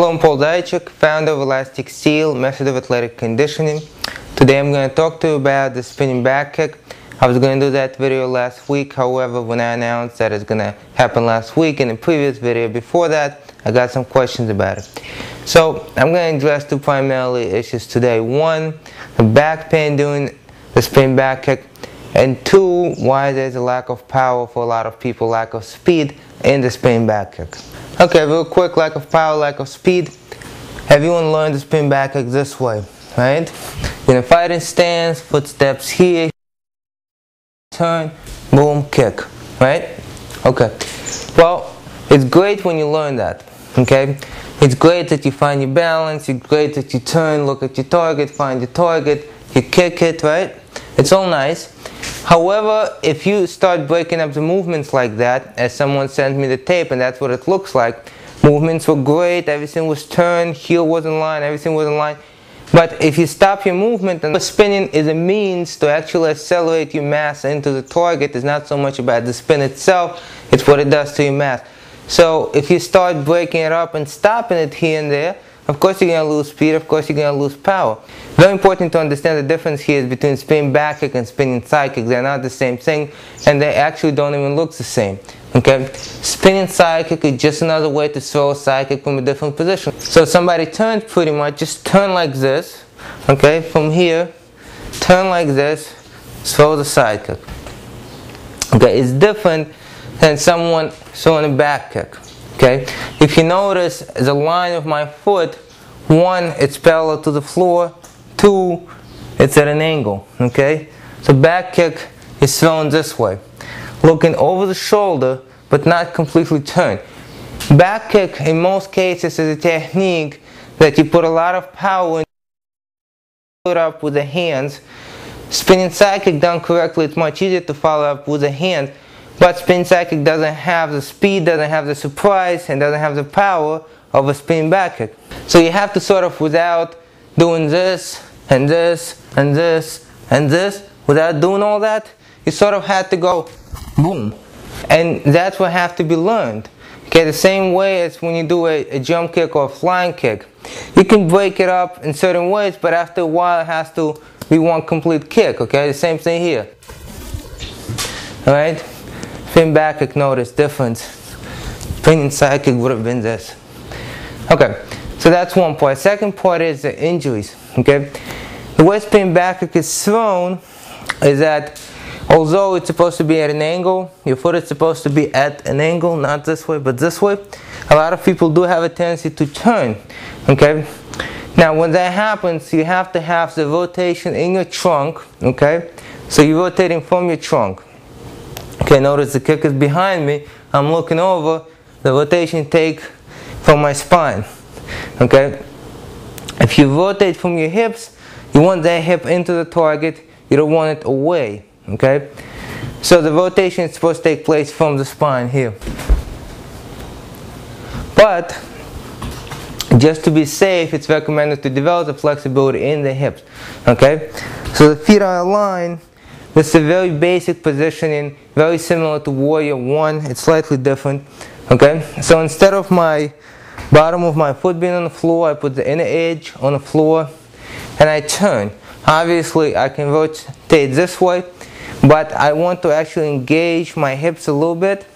Hello, I'm Paul Zaychuk, founder of Elastic Steel, method of athletic conditioning. Today I'm going to talk to you about the spinning back kick. I was going to do that video last week, however, when I announced that it's going to happen last week in the previous video before that, I got some questions about it. So I'm going to address two primary issues today. One, the back pain doing the spinning back kick, and two, why there's a lack of power for a lot of people, lack of speed in the spinning back kick. Okay, real quick, lack of power, lack of speed. Everyone learned the spin back kick this way, right? In a fighting stance, footsteps here, turn, boom, kick, right? Okay. Well, it's great when you learn that, okay? It's great that you find your balance, it's great that you turn, look at your target, find your target, you kick it, right? It's all nice. However, if you start breaking up the movements like that, as someone sent me the tape and that's what it looks like, movements were great, everything was turned, heel was in line, everything was in line. But if you stop your movement, and spinning is a means to actually accelerate your mass into the target, it's not so much about the spin itself, it's what it does to your mass. So if you start breaking it up and stopping it here and there, of course you're going to lose speed, of course you're going to lose power. Very important to understand the difference here is between spinning back kick and spinning side kick. They're not the same thing, and they actually don't even look the same. Okay? Spinning side kick is just another way to throw a side kick from a different position. So somebody turns pretty much, just turn like this, okay, from here, turn like this, throw the side kick. Okay, it's different than someone throwing a back kick. Okay, if you notice the line of my foot, one, it's parallel to the floor, two, it's at an angle. Okay, so back kick is thrown this way, looking over the shoulder but not completely turned. Back kick in most cases is a technique that you put a lot of power in, put up with the hands. Spinning side kick done correctly, it's much easier to follow up with the hands. But spinning side kick doesn't have the speed, doesn't have the surprise, and doesn't have the power of a spinning back kick. So you have to sort of, without doing this, and this, and this, and this, without doing all that, you sort of had to go boom. And that's what has to be learned. Okay, the same way as when you do a jump kick or a flying kick. You can break it up in certain ways, but after a while it has to be one complete kick. Okay, the same thing here. Alright? Spin back kick, notice difference. Spinning side kick would have been this. Okay, so that's one part. Second part is the injuries. Okay, the way spin back kick is thrown is that although it's supposed to be at an angle, your foot is supposed to be at an angle, not this way but this way. A lot of people do have a tendency to turn. Okay, now when that happens, you have to have the rotation in your trunk. Okay, so you're rotating from your trunk. Okay, notice the kick is behind me, I'm looking over, the rotation take from my spine. Okay, if you rotate from your hips, you want that hip into the target, you don't want it away. Okay, so the rotation is supposed to take place from the spine here. But just to be safe, it's recommended to develop the flexibility in the hips. Okay, so the feet are aligned. This is a very basic positioning, very similar to Warrior 1, it's slightly different. Okay, so instead of my bottom of my foot being on the floor, I put the inner edge on the floor and I turn. Obviously I can rotate this way, but I want to actually engage my hips a little bit,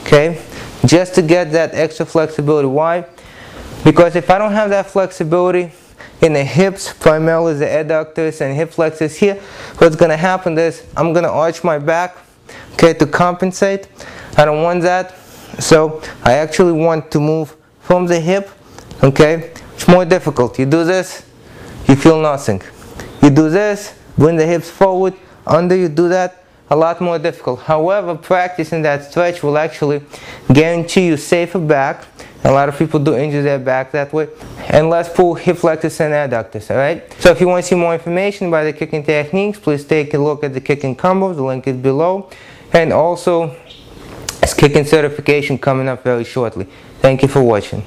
okay, just to get that extra flexibility. Why? Because if I don't have that flexibility in the hips, primarily the adductors and hip flexors here, what's going to happen is I'm going to arch my back, okay, to compensate. I don't want that, so I actually want to move from the hip. Okay, it's more difficult. You do this, you feel nothing. You do this, bring the hips forward, under, you do that, a lot more difficult. However, practicing that stretch will actually guarantee you safer back. A lot of people do injure their back that way. And less pull hip flexors and adductors, alright? So if you want to see more information about the kicking techniques, please take a look at the kicking combos, the link is below. And also, it's kicking certification coming up very shortly. Thank you for watching.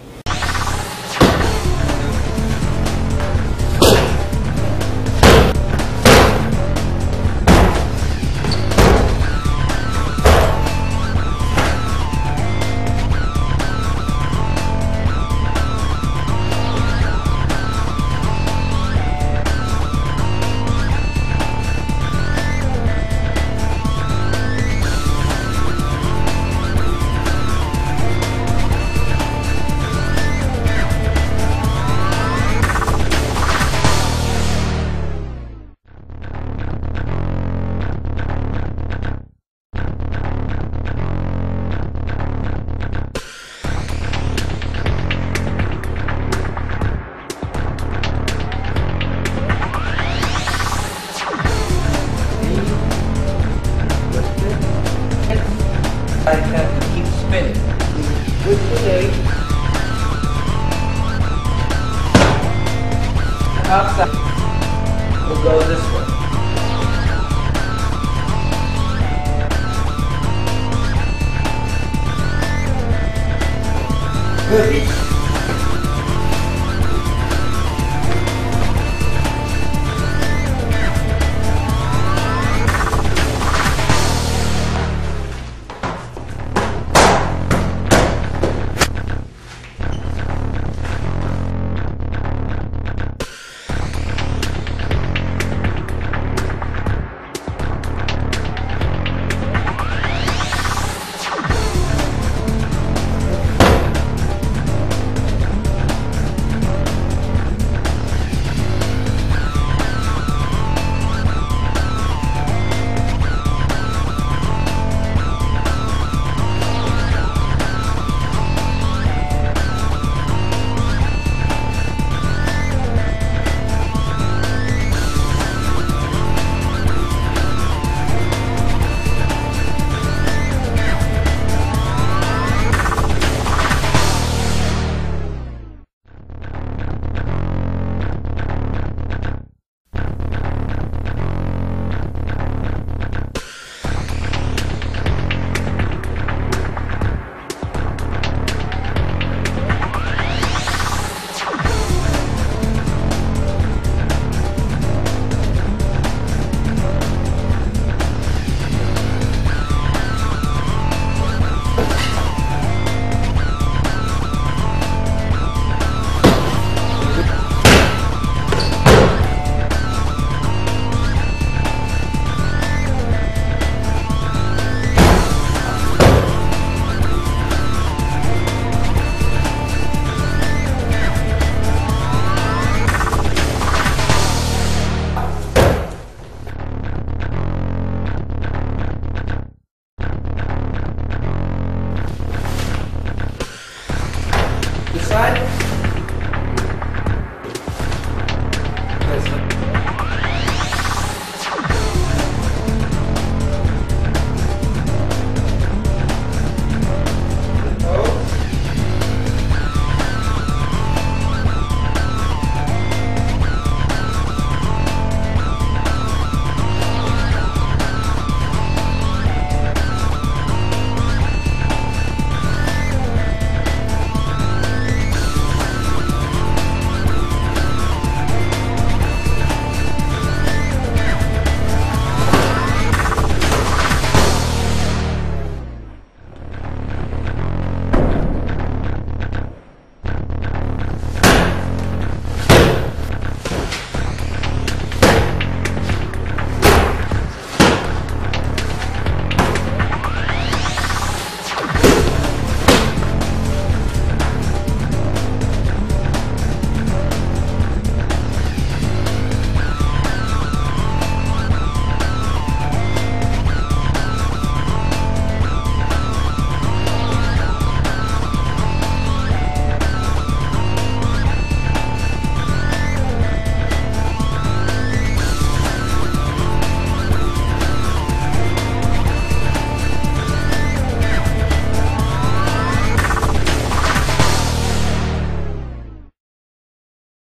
We'll go this way. Good.